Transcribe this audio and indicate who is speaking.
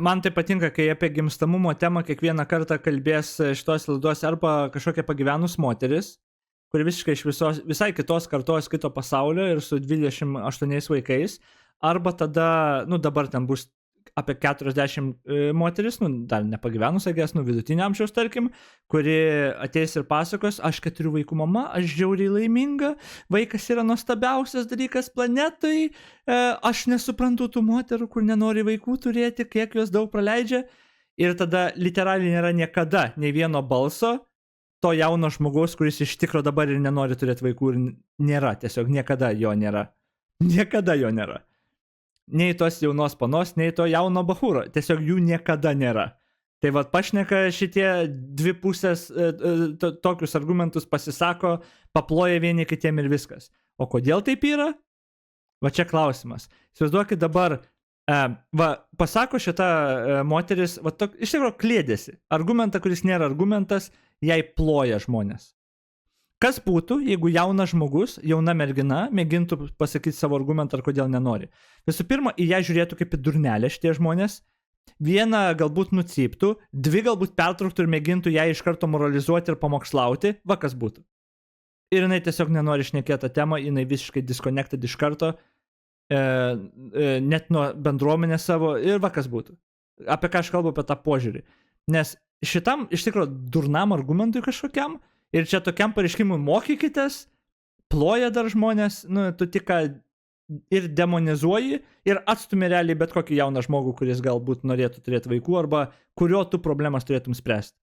Speaker 1: Man tai patinka, kai apie gimstamumo temą kiekvieną kartą kalbės šitos laidos arba kažkokia pagyvenus moteris, kuri visiškai iš visai kitos kartos, kito pasaulio ir su 28 vaikais, arba tada, dabar ten bus apie 40 moteris, dar nepagyvenus, agės, vidutinio amžiaus, tarkim, kuri ateis ir pasakos, aš 4 vaikų mama, aš žiauriai laiminga, vaikas yra nuostabiausias dalykas planetai, aš nesuprantu tų moterų, kur nenori vaikų turėti, kiek jos daug praleidžia, ir tada literaliai nėra niekada nei vieno balso to jauno žmogaus, kuris iš tikro dabar ir nenori turėti vaikų, ir nėra, tiesiog niekada jo nėra. Niekada jo nėra. Nei tos jaunos panos, nei to jauno bahūro. Tiesiog jų niekada nėra. Tai vat pašneka šitie dvi pusės tokius argumentus pasisako, paploja vieni kitiem ir viskas. O kodėl taip yra? Va čia klausimas. Įsivaizduokit dabar, pasako šita moteris, iš tikrųjų klėdėsi. Argumentą, kuris nėra argumentas, jai ploja žmonės. Kas būtų, jeigu jaunas žmogus, jauna mergina, mėgintų pasakyti savo argumentą ar kodėl nenori? Visų pirma, į ją žiūrėtų kaip į durnelę šitie žmonės, vieną galbūt nucyptų, dvi galbūt pertrauktų ir mėgintų ją iš karto moralizuoti ir pamokslauti, va kas būtų. Ir jinai tiesiog nenori šnekėti tą temą, jinai visiškai disconnected iš karto, net nuo bendruomenės savo, ir va kas būtų. Apie ką aš kalbu, apie tą požiūrį. Nes šitam, iš tikrųjų, durnam argumentui kažkokiam, ir čia tokiam pareiškimui mokykitės, ploja dar žmonės, tu tik ir demonizuoji, ir atstumi realiai bet kokį jauną žmogų, kuris galbūt norėtų turėti vaikų, arba kurio tu problemas turėtum spręsti.